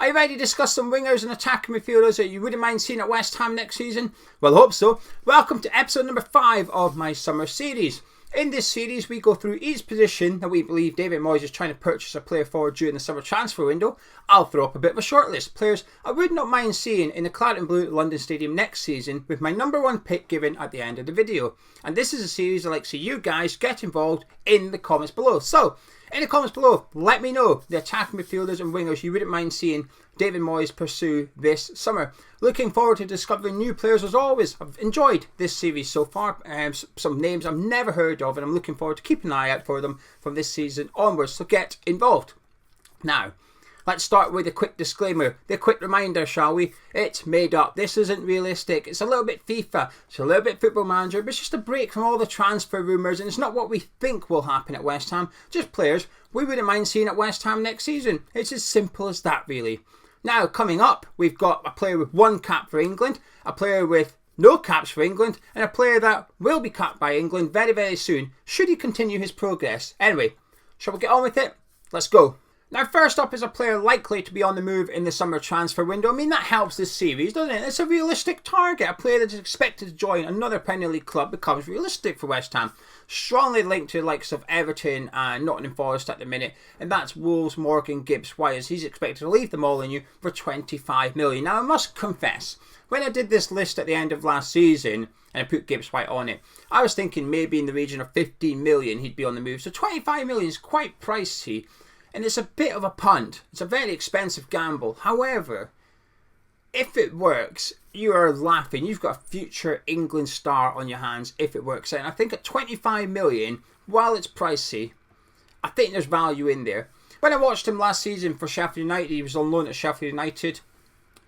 you ready to discuss some wingers and attacking midfielders that you wouldn't mind seeing at West Ham next season? Well, I hope so. Welcome to episode number 5 of my summer series. In this series, we go through each position that we believe David Moyes is trying to purchase a player for during the summer transfer window. I'll throw up a bit of a short list. Players I would not mind seeing in the claret and blue at London Stadium next season, with my number 1 pick given at the end of the video. And this is a series I'd like to see you guys get involved in the comments below. So, in the comments below, let me know the attacking midfielders and wingers you wouldn't mind seeing David Moyes pursue this summer. Looking forward to discovering new players as always. I've enjoyed this series so far. Some names I've never heard of, and I'm looking forward to keeping an eye out for them from this season onwards. So get involved. Now, let's start with a quick disclaimer, the quick reminder, shall we? It's made up. This isn't realistic. It's a little bit FIFA, it's a little bit Football Manager, but it's just a break from all the transfer rumours, and it's not what we think will happen at West Ham. Just players we wouldn't mind seeing at West Ham next season. It's as simple as that, really. Now, coming up, we've got a player with 1 cap for England, a player with no caps for England, and a player that will be capped by England very, very soon, should he continue his progress. Anyway, shall we get on with it? Let's go. Now, first up is a player likely to be on the move in the summer transfer window. I mean, that helps this series, doesn't it? It's a realistic target. A player that is expected to join another Premier League club becomes realistic for West Ham. Strongly linked to the likes of Everton and Nottingham Forest at the minute, and that's Wolves' Morgan Gibbs-White, as he's expected to leave them all in you for 25 million. Now, I must confess, when I did this list at the end of last season, and I put Gibbs-White on it, I was thinking maybe in the region of 15 million he'd be on the move. So 25 million is quite pricey. And it's a bit of a punt. It's a very expensive gamble. However, if it works, you are laughing. You've got a future England star on your hands if it works out. And I think at 25 million, while it's pricey, I think there's value in there. When I watched him last season for Sheffield United, he was on loan at Sheffield United,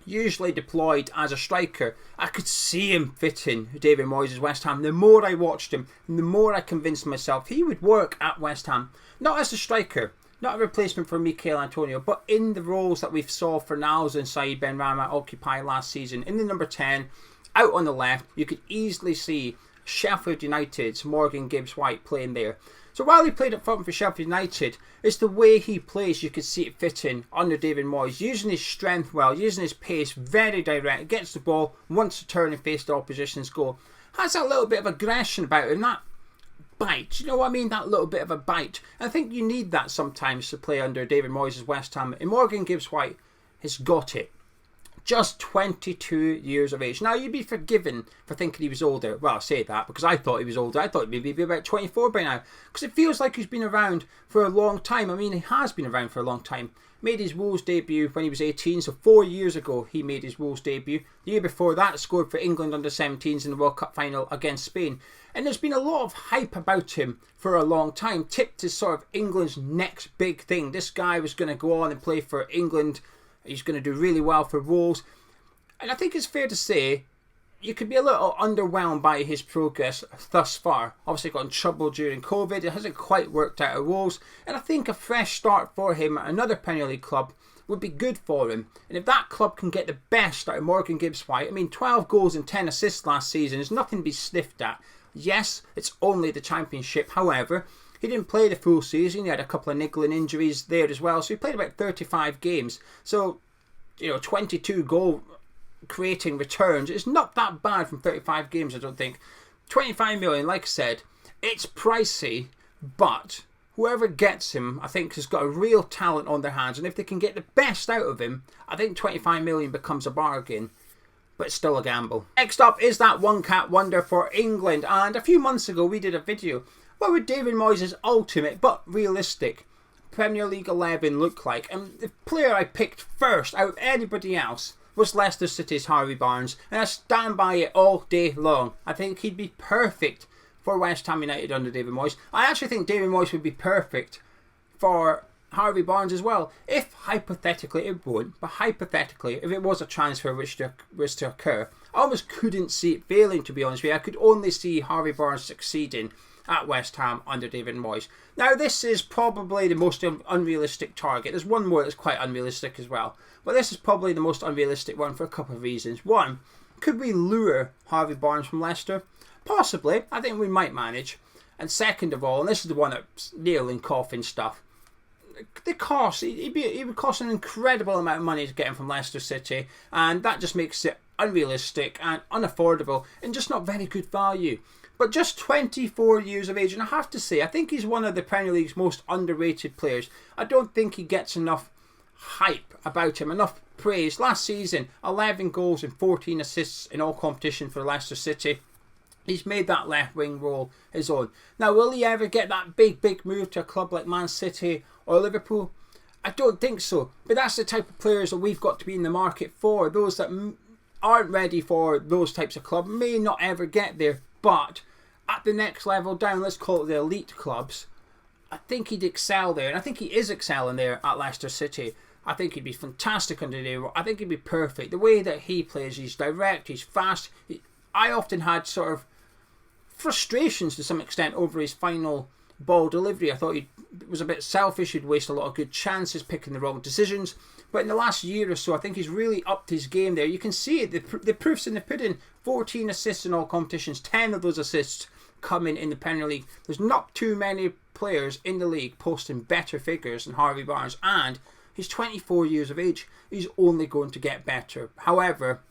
usually deployed as a striker. I could see him fitting David Moyes' West Ham. The more I watched him, the more I convinced myself he would work at West Ham. Not as a striker, not a replacement for Mikel Antonio, but in the roles that we saw Fornals and Said Benrahma occupy last season. In the number 10, out on the left, you could easily see Sheffield United's Morgan Gibbs-White playing there. So while he played up front for Sheffield United, it's the way he plays you could see it fitting under David Moyes. Using his strength well, using his pace, very direct, gets the ball, wants to turn and face the opposition's goal. Has that little bit of aggression about him, that bite, you know what I mean? That little bit of a bite. I think you need that sometimes to play under David Moyes' West Ham. And Morgan Gibbs-White has got it. Just 22 years of age. Now, you'd be forgiven for thinking he was older. Well, I say that because I thought he was older. I thought maybe he'd be about 24 by now. Because it feels like he's been around for a long time. I mean, he has been around for a long time. Made his Wolves debut when he was 18, so 4 years ago he made his Wolves debut. The year before that, scored for England under-17s in the World Cup final against Spain. And there's been a lot of hype about him for a long time, tipped as sort of England's next big thing. This guy was going to go on and play for England. He's going to do really well for Wolves. And I think it's fair to say you could be a little underwhelmed by his progress thus far. Obviously got in trouble during COVID. It hasn't quite worked out at Wolves. And I think a fresh start for him at another Premier League club would be good for him. And if that club can get the best out of Morgan Gibbs-White, I mean, 12 goals and 10 assists last season is nothing to be sniffed at. Yes, it's only the Championship. However, he didn't play the full season. He had a couple of niggling injuries there as well. So he played about 35 games. So, 22 goal creating returns. It's not that bad from 35 games, I don't think. 25 million, like I said, it's pricey, but whoever gets him, I think, has got a real talent on their hands. And if they can get the best out of him, I think 25 million becomes a bargain. But it's still a gamble. Next up is that 1 cap wonder for England. And a few months ago, we did a video. What would David Moyes' ultimate, but realistic, Premier League 11 look like? And the player I picked first out of anybody else was Leicester City's Harvey Barnes, and I stand by it all day long. I think he'd be perfect for West Ham United under David Moyes. I actually think David Moyes would be perfect for Harvey Barnes as well. If hypothetically, it won't, but hypothetically, if it was a transfer which was to occur, I almost couldn't see it failing, to be honest with you. I could only see Harvey Barnes succeeding at West Ham under David Moyes. Now, this is probably the most unrealistic target. There's one more that's quite unrealistic as well. But this is probably the most unrealistic one for a couple of reasons. One, could we lure Harvey Barnes from Leicester? Possibly. I think we might manage. And second of all, and this is the one that's nail and coffin stuff, the cost, it would cost an incredible amount of money to get him from Leicester City, and that just makes it unrealistic and unaffordable and just not very good value. But just 24 years of age, and I have to say, I think he's one of the Premier League's most underrated players. I don't think he gets enough hype about him, enough praise. Last season, 11 goals and 14 assists in all competition for Leicester City. He's made that left wing role his own. Now, will he ever get that big move to a club like Man City or Liverpool? I don't think so. But that's the type of players that we've got to be in the market for. Those that aren't ready for those types of clubs may not ever get there, but at the next level down, let's call it the elite clubs, I think he'd excel there, and I think he is excelling there at Leicester City. I think he'd be fantastic under the. I think he'd be perfect. The way that he plays, he's direct, he's fast. I often had sort of frustrations to some extent over his final ball delivery. I thought he was a bit selfish, he'd waste a lot of good chances, picking the wrong decisions. But in the last year or so, I think he's really upped his game there. You can see it, the proof's in the pudding. 14 assists in all competitions, 10 of those assists coming in the Premier League. There's not too many players in the league posting better figures than Harvey Barnes, and he's 24 years of age. He's only going to get better. However,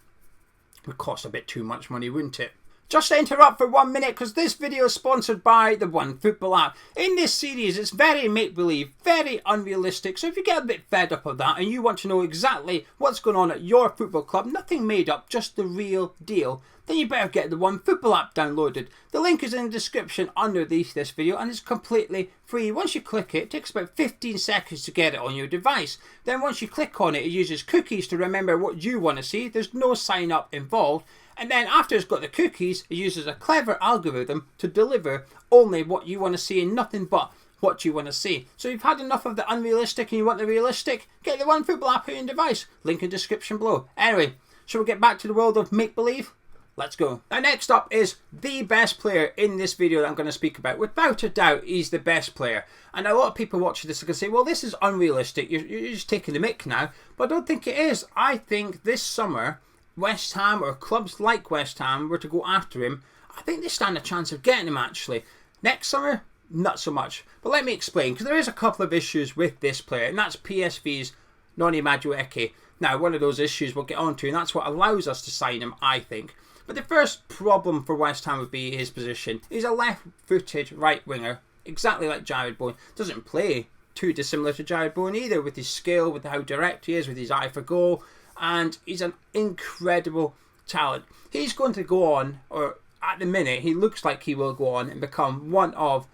it would cost a bit too much money, wouldn't it? Just to interrupt for 1 minute, because this video is sponsored by the OneFootball app. In this series, it's very make-believe, very unrealistic, so if you get a bit fed up of that and you want to know exactly what's going on at your football club, nothing made up, just the real deal, then you better get the OneFootball app downloaded. The link is in the description underneath this video, and it's completely free. Once you click it takes about 15 seconds to get it on your device. Then once you click on it, it uses cookies to remember what you want to see. There's no sign up involved. And then after it's got the cookies, it uses a clever algorithm to deliver only what you want to see and nothing but what you want to see. So you've had enough of the unrealistic and you want the realistic? Get the OneFootball app on your device. Link in the description below. Anyway, shall we get back to the world of make-believe? Let's go. Now next up is the best player in this video that I'm going to speak about. Without a doubt, he's the best player. And a lot of people watching this are going to say, well, this is unrealistic. You're just taking the mick now. But I don't think it is. I think this summer, West Ham or clubs like West Ham were to go after him, I think they stand a chance of getting him actually. Next summer, not so much. But let me explain, because there is a couple of issues with this player, and that's PSV's Noni Madueke. Now, one of those issues we'll get onto, and that's what allows us to sign him, I think. But the first problem for West Ham would be his position. He's a left-footed right winger, exactly like Jarrod Bowen. Doesn't play too dissimilar to Jarrod Bowen either, with his skill, with how direct he is, with his eye for goal. And he's an incredible talent. He's going to go on, or at the minute, he looks like he will go on and become one of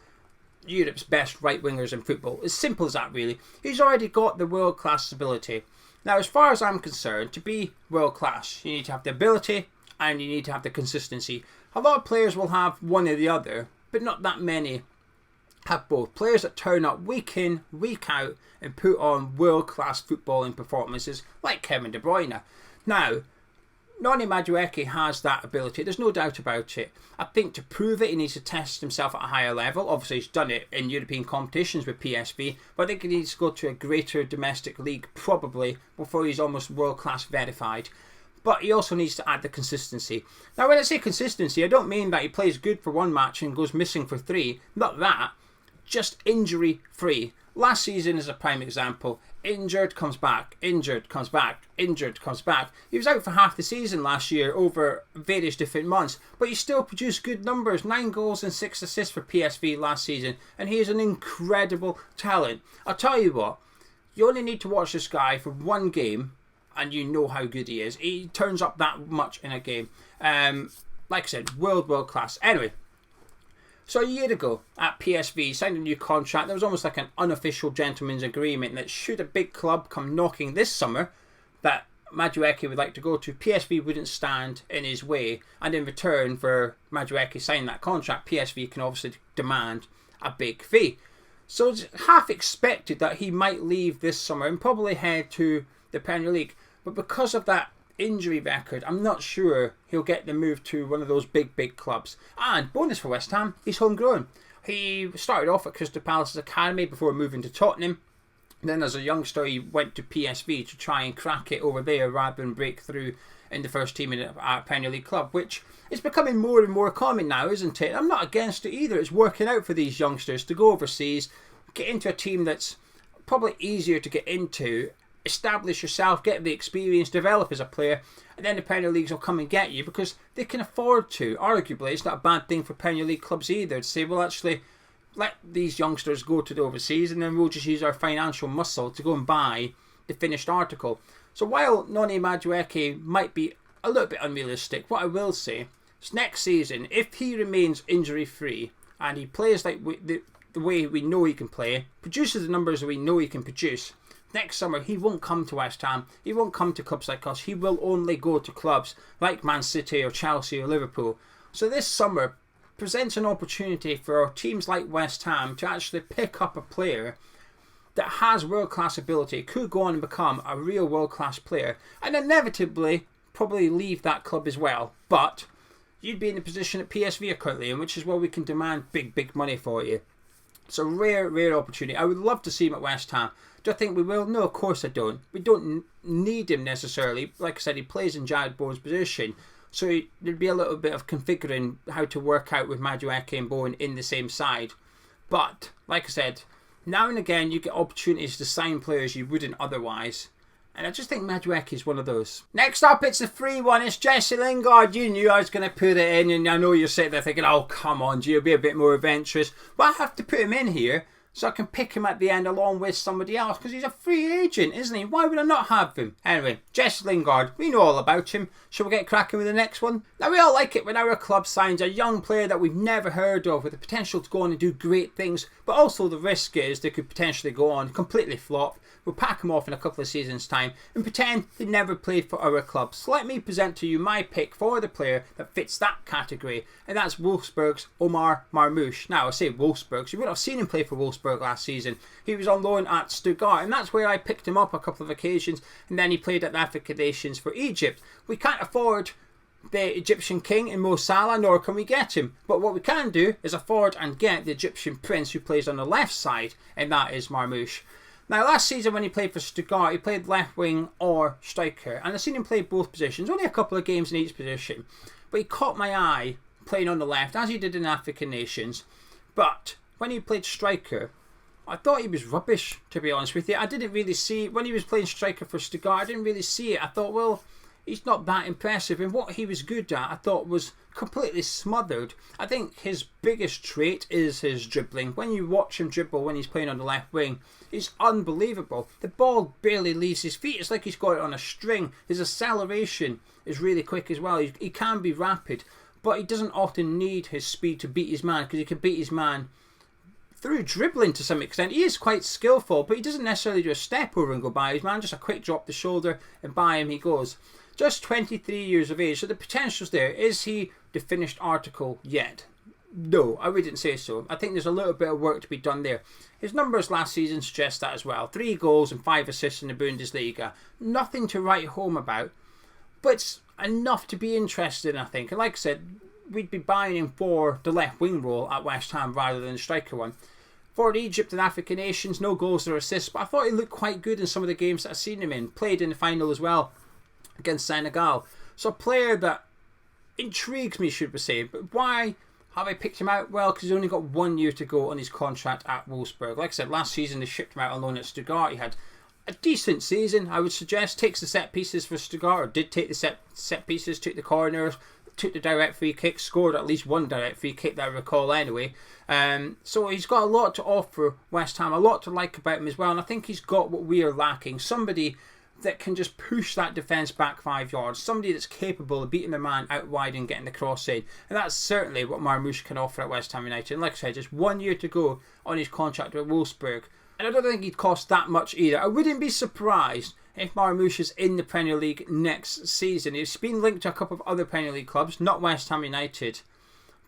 Europe's best right wingers in football. As simple as that, really. He's already got the world-class ability. Now, as far as I'm concerned, to be world-class, you need to have the ability and you need to have the consistency. A lot of players will have one or the other, but not that many have both. Players that turn up week in, week out and put on world-class footballing performances like Kevin De Bruyne. Now, Noni Madueke has that ability, there's no doubt about it. I think to prove it, he needs to test himself at a higher level. Obviously, he's done it in European competitions with PSV, but I think he needs to go to a greater domestic league probably before he's almost world-class verified. But he also needs to add the consistency. Now, when I say consistency, I don't mean that he plays good for one match and goes missing for 3. Not that. Just injury-free. Last season is a prime example. Injured, comes back. Injured, comes back. Injured, comes back. He was out for half the season last year over various different months, but he still produced good numbers. 9 goals and 6 assists for PSV last season, and he is an incredible talent. I'll tell you what, you only need to watch this guy for one game, and you know how good he is. He turns up that much in a game. Like I said, world class. Anyway, so a year ago at PSV, he signed a new contract. There was almost like an unofficial gentleman's agreement that should a big club come knocking this summer that Madueke would like to go to, PSV wouldn't stand in his way. And in return for Madueke signing that contract, PSV can obviously demand a big fee. So it's half expected that he might leave this summer and probably head to the Premier League. But because of that injury record, I'm not sure he'll get the move to one of those big clubs. And bonus for West Ham, he's homegrown. He started off at Crystal Palace's academy before moving to Tottenham. Then as a youngster he went to PSV to try and crack it over there rather than break through in the first team in a Premier League club, which is becoming more and more common now, isn't it? I'm not against it either. It's working out for these youngsters to go overseas, get into a team that's probably easier to get into, establish yourself, get the experience, develop as a player, and then the Premier Leagues will come and get you because they can afford to. Arguably, it's not a bad thing for Premier League clubs either to say, well, actually, let these youngsters go to the overseas and then we'll just use our financial muscle to go and buy the finished article. So while Noni Madueke might be a little bit unrealistic, what I will say is next season, if he remains injury-free and he plays like the way we know he can play, produces the numbers that we know he can produce, next summer he won't come to West Ham, he won't come to clubs like us, he will only go to clubs like Man City or Chelsea or Liverpool. So this summer presents an opportunity for teams like West Ham to actually pick up a player that has world-class ability, could go on and become a real world-class player, and inevitably probably leave that club as well. But you'd be in the position that PSV are currently in, which is where we can demand big money for you. It's a rare opportunity. I would love to see him at West Ham. Do I think we will? No, of course I don't. We don't need him necessarily. Like I said, he plays in Jared Bowen's position. So there'd be a little bit of configuring how to work out with Madueke and Bowen in the same side. But, like I said, now and again you get opportunities to sign players you wouldn't otherwise. And I just think Madueke is one of those. Next up, it's the free one. It's Jesse Lingard. You knew I was going to put it in, and I know you're sitting there thinking, oh, come on, Gio, be a bit more adventurous. But I have to put him in here so I can pick him at the end along with somebody else because he's a free agent, isn't he? Why would I not have him? Anyway, Jesse Lingard, we know all about him. Shall we get cracking with the next one? Now, we all like it when our club signs a young player that we've never heard of with the potential to go on and do great things, but also the risk is they could potentially go on completely flop. We'll pack them off in a couple of seasons' time and pretend they never played for our club. So let me present to you my pick for the player that fits that category, and that's Wolfsburg's Omar Marmoush. Now, I say Wolfsburg, so you would have seen him play for Wolfsburg last season. He was on loan at Stuttgart, and that's where I picked him up a couple of occasions, and then he played at the African Nations for Egypt. We can't afford the Egyptian king in Mo Salah, nor can we get him. But what we can do is afford and get the Egyptian prince who plays on the left side, and that is Marmoush. Now, last season when he played for Stuttgart, he played left wing or striker, and I've seen him play both positions, only a couple of games in each position. But he caught my eye playing on the left, as he did in African Nations. But when he played striker, I thought he was rubbish, to be honest with you. I didn't really see, when he was playing striker for Stuttgart, I didn't really see it. I thought, well, he's not that impressive, and what he was good at, I thought, was completely smothered. I think his biggest trait is his dribbling. When you watch him dribble when he's playing on the left wing, it's unbelievable. The ball barely leaves his feet. It's like he's got it on a string. His acceleration is really quick as well. He can be rapid, but he doesn't often need his speed to beat his man, because he can beat his man through dribbling to some extent. He is quite skillful, but he doesn't necessarily do a step over and go by his man. Just a quick drop the shoulder and by him he goes. Just 23 years of age, so the potential's there. Is he the finished article yet? No, I wouldn't say so. I think there's a little bit of work to be done there. His numbers last season suggest that as well. 3 goals and 5 assists in the Bundesliga. Nothing to write home about, but it's enough to be interested in, I think. And like I said, we'd be buying him for the left wing role at West Ham rather than the striker one. For Egypt and African Nations, no goals or assists, but I thought he looked quite good in some of the games that I've seen him in. Played in the final as well against Senegal. So a player that intrigues me, should we say. But why have I picked him out? Well, because he's only got 1 year to go on his contract at Wolfsburg. Like I said, last season they shipped him out on loan at Stuttgart. He had a decent season, I would suggest. Takes the set pieces for Stuttgart, or did take the set pieces, took the corners, took the direct free kick, scored at least one direct free kick that I recall anyway. So he's got a lot to offer West Ham, a lot to like about him as well, and I think he's got what we are lacking. Somebody that can just push that defence back 5 yards. Somebody that's capable of beating the man out wide and getting the cross in. And that's certainly what Marmoush can offer at West Ham United. And like I said, just 1 year to go on his contract with Wolfsburg. And I don't think he'd cost that much either. I wouldn't be surprised if Marmoush is in the Premier League next season. He's been linked to a couple of other Premier League clubs, not West Ham United.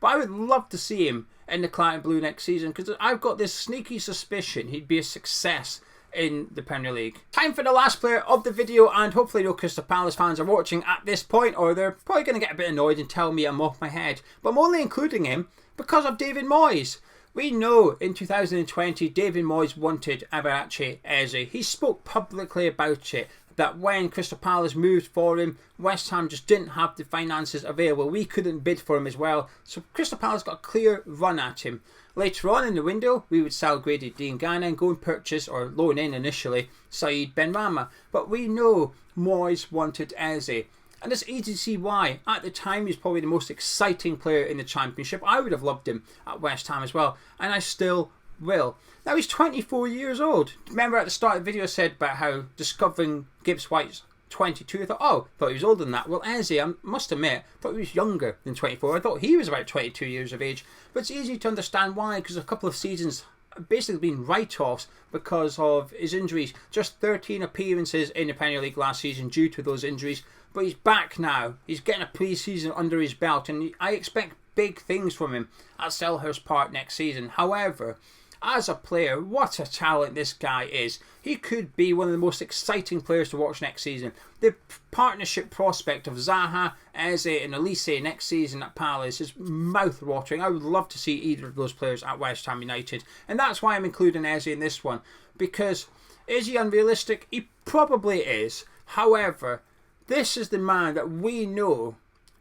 But I would love to see him in the Claret and Blue next season, because I've got this sneaky suspicion he'd be a success in the Premier League. Time for the last player of the video, and hopefully no Crystal Palace fans are watching at this point, or they're probably going to get a bit annoyed and tell me I'm off my head. But I'm only including him because of David Moyes. We know in 2020 David Moyes wanted Eberechi Eze. He spoke publicly about it. that when Crystal Palace moved for him, West Ham just didn't have the finances available. We couldn't bid for him as well, so Crystal Palace got a clear run at him. Later on in the window, we would sell Grady Diangana and go and purchase, or loan in initially, Said Benrahma. But we know Moyes wanted Eze. And it's easy to see why. At the time, he was probably the most exciting player in the Championship. I would have loved him at West Ham as well, and I still will. Now, he's 24 years old. Remember at the start of the video I said about how discovering Gibbs-White's 22, I thought he was older than that. Well, Eze, I must admit, I thought he was younger than 24. I thought he was about 22 years of age. But it's easy to understand why, because a couple of seasons have basically been write-offs because of his injuries. Just 13 appearances in the Premier League last season due to those injuries. But he's back now. He's getting a pre-season under his belt, and I expect big things from him at Selhurst Park next season. However, as a player, what a talent this guy is. He could be one of the most exciting players to watch next season. The partnership prospect of Zaha, Eze and Elise next season at Palace is mouth-watering. I would love to see either of those players at West Ham United. And that's why I'm including Eze in this one. Because is he unrealistic? He probably is. However, this is the man that we know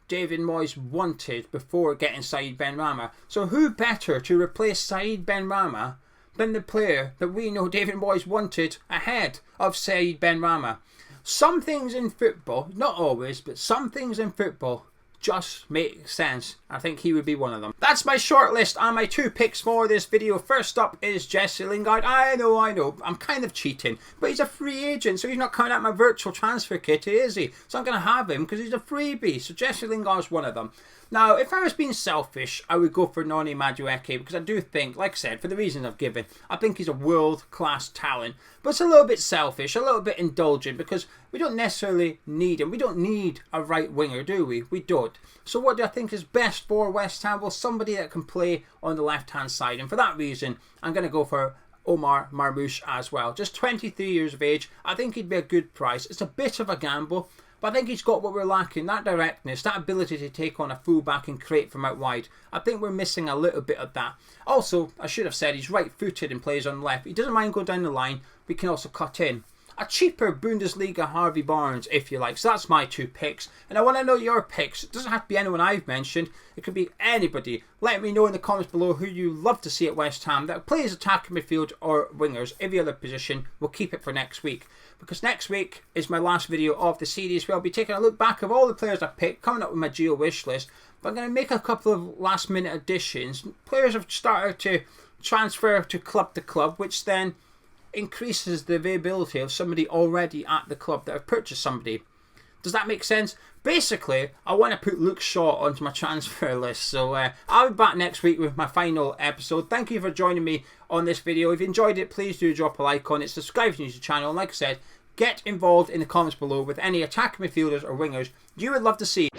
David Moyes wanted before getting Said Benrahma. So who better to replace Said Benrahma than the player that we know David Moyes wanted ahead of Said Benrahma? Some things in football, not always, but some things in football just make sense. I think he would be one of them. That's my short list and my 2 picks for this video. First up is Jesse Lingard. I know, I'm kind of cheating, but he's a free agent, so he's not coming out my virtual transfer kit, is he? So I'm going to have him because he's a freebie. So Jesse Lingard's one of them. Now, if I was being selfish, I would go for Noni Madueke because I do think, like I said, for the reasons I've given, I think he's a world-class talent. But it's a little bit selfish, a little bit indulgent because we don't necessarily need him. We don't need a right winger, do we? We don't. So what do I think is best for West Ham? Well, somebody that can play on the left-hand side. And for that reason, I'm going to go for Omar Marmoush as well. Just 23 years of age. I think he'd be a good price. It's a bit of a gamble, but I think he's got what we're lacking, that directness, that ability to take on a full-back and create from out wide. I think we're missing a little bit of that. Also, I should have said he's right-footed and plays on the left. He doesn't mind going down the line, but he can also cut in. A cheaper Bundesliga Harvey Barnes, if you like. So that's my 2 picks. And I want to know your picks. It doesn't have to be anyone I've mentioned. It could be anybody. Let me know in the comments below who you love to see at West Ham that plays attacking midfield or wingers. Every other position. We'll keep it for next week. Because next week is my last video of the series where I'll be taking a look back of all the players I picked, coming up with my Geo wish list. But I'm going to make a couple of last minute additions. Players have started to transfer to club, which then increases the availability of somebody already at the club that have purchased somebody. Does that make sense? Basically, I want to put Luke Shaw onto my transfer list. So I'll be back next week with my final episode. Thank you for joining me on this video. If you enjoyed it, please do drop a like on it. Subscribe to the channel. And like I said, get involved in the comments below with any attacking midfielders or wingers you would love to see.